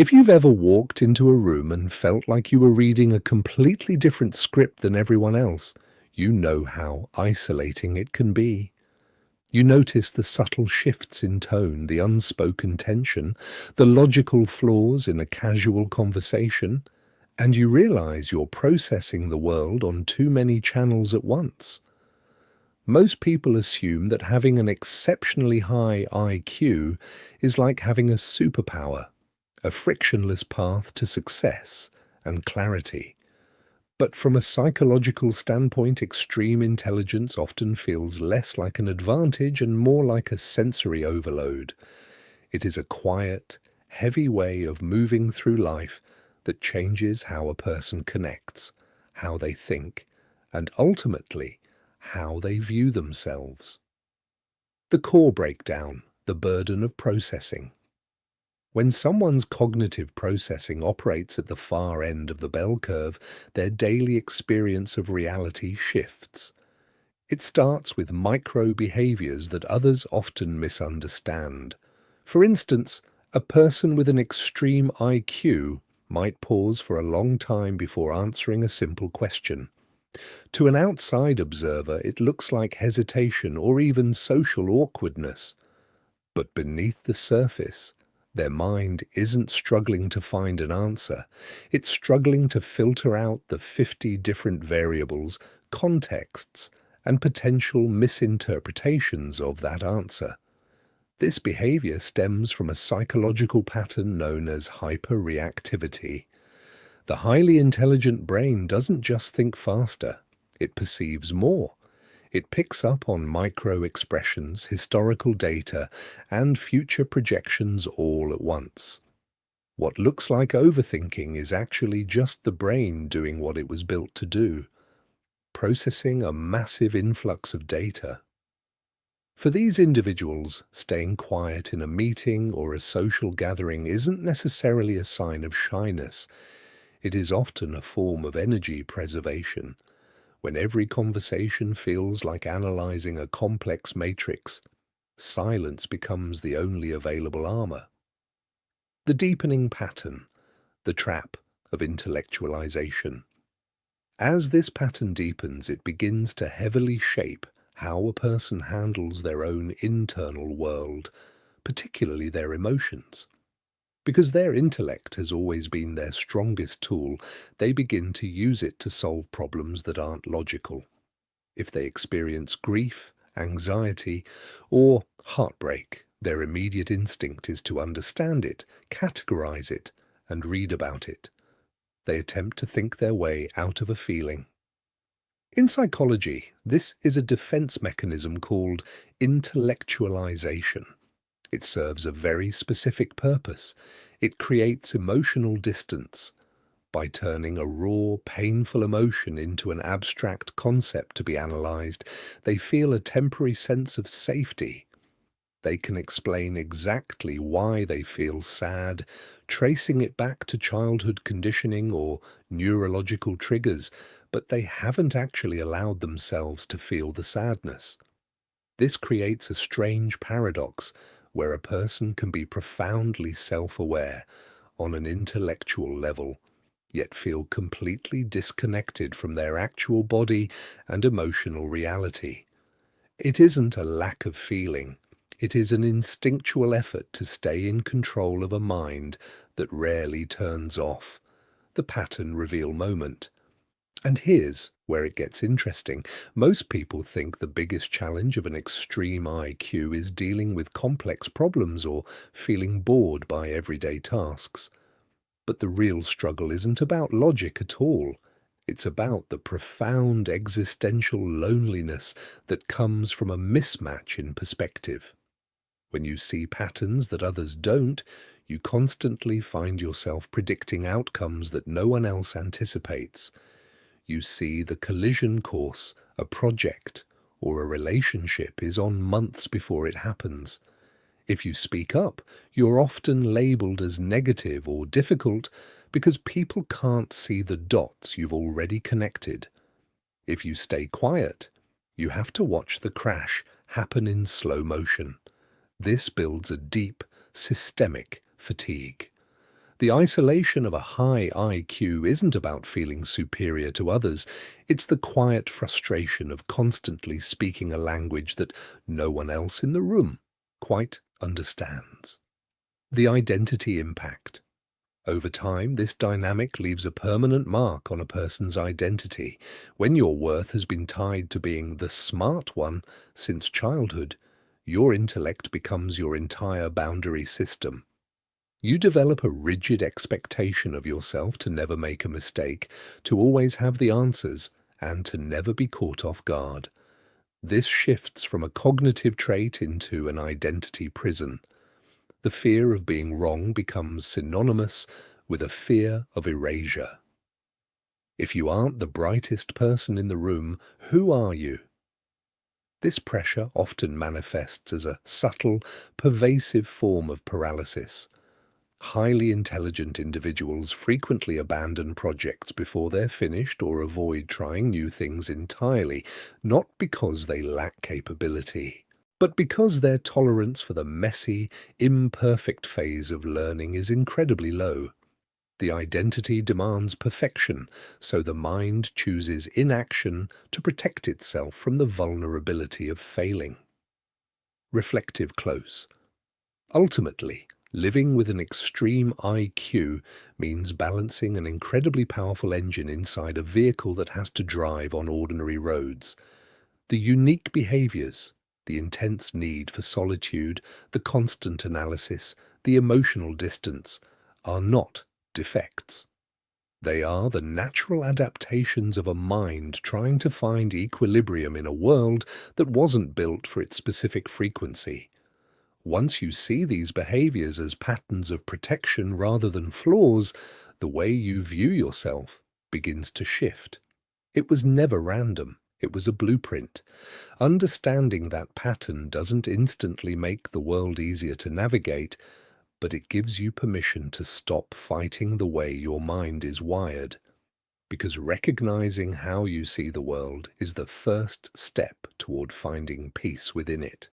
If you've ever walked into a room and felt like you were reading a completely different script than everyone else, you know how isolating it can be. You notice the subtle shifts in tone, the unspoken tension, the logical flaws in a casual conversation, and you realize you're processing the world on too many channels at once. Most people assume that having an exceptionally high IQ is like having a superpower, a frictionless path to success and clarity. But from a psychological standpoint, extreme intelligence often feels less like an advantage and more like a sensory overload. It is a quiet, heavy way of moving through life that changes how a person connects, how they think, and ultimately, how they view themselves. The core breakdown, the burden of processing. When someone's cognitive processing operates at the far end of the bell curve, their daily experience of reality shifts. It starts with micro behaviors that others often misunderstand. For instance, a person with an extreme IQ might pause for a long time before answering a simple question. To an outside observer, it looks like hesitation or even social awkwardness. But beneath the surface, their mind isn't struggling to find an answer. It's struggling to filter out the 50 different variables, contexts, and potential misinterpretations of that answer. This behavior stems from a psychological pattern known as hyper-reactivity. The highly intelligent brain doesn't just think faster, it perceives more. It picks up on micro-expressions, historical data, and future projections all at once. What looks like overthinking is actually just the brain doing what it was built to do, processing a massive influx of data. For these individuals, staying quiet in a meeting or a social gathering isn't necessarily a sign of shyness. It is often a form of energy preservation. When every conversation feels like analyzing a complex matrix, silence becomes the only available armor. The deepening pattern, the trap of intellectualization. As this pattern deepens, it begins to heavily shape how a person handles their own internal world, particularly their emotions. Because their intellect has always been their strongest tool, they begin to use it to solve problems that aren't logical. If they experience grief, anxiety, or heartbreak, their immediate instinct is to understand it, categorize it, and read about it. They attempt to think their way out of a feeling. In psychology, this is a defense mechanism called intellectualization. It serves a very specific purpose. It creates emotional distance. By turning a raw, painful emotion into an abstract concept to be analyzed, they feel a temporary sense of safety. They can explain exactly why they feel sad, tracing it back to childhood conditioning or neurological triggers, but they haven't actually allowed themselves to feel the sadness. This creates a strange paradox where a person can be profoundly self-aware on an intellectual level, yet feel completely disconnected from their actual body and emotional reality. It isn't a lack of feeling, it is an instinctual effort to stay in control of a mind that rarely turns off. The pattern reveal moment. And here's where it gets interesting. Most people think the biggest challenge of an extreme IQ is dealing with complex problems or feeling bored by everyday tasks. But the real struggle isn't about logic at all. It's about the profound existential loneliness that comes from a mismatch in perspective. When you see patterns that others don't, you constantly find yourself predicting outcomes that no one else anticipates. You see the collision course a project or a relationship is on months before it happens. If you speak up, you're often labeled as negative or difficult because people can't see the dots you've already connected. If you stay quiet, you have to watch the crash happen in slow motion. This builds a deep, systemic fatigue. The isolation of a high IQ isn't about feeling superior to others. It's the quiet frustration of constantly speaking a language that no one else in the room quite understands. The identity impact. Over time, this dynamic leaves a permanent mark on a person's identity. When your worth has been tied to being the smart one since childhood, your intellect becomes your entire boundary system. You develop a rigid expectation of yourself to never make a mistake, to always have the answers, and to never be caught off guard. This shifts from a cognitive trait into an identity prison. The fear of being wrong becomes synonymous with a fear of erasure. If you aren't the brightest person in the room, who are you? This pressure often manifests as a subtle, pervasive form of paralysis. Highly intelligent individuals frequently abandon projects before they're finished or avoid trying new things entirely, not because they lack capability, but because their tolerance for the messy, imperfect phase of learning is incredibly low. The identity demands perfection, so the mind chooses inaction to protect itself from the vulnerability of failing. Reflective close. Ultimately, living with an extreme IQ means balancing an incredibly powerful engine inside a vehicle that has to drive on ordinary roads. The unique behaviors, the intense need for solitude, the constant analysis, the emotional distance, are not defects. They are the natural adaptations of a mind trying to find equilibrium in a world that wasn't built for its specific frequency. Once you see these behaviors as patterns of protection rather than flaws, the way you view yourself begins to shift. It was never random. It was a blueprint. Understanding that pattern doesn't instantly make the world easier to navigate, but it gives you permission to stop fighting the way your mind is wired. Because recognizing how you see the world is the first step toward finding peace within it.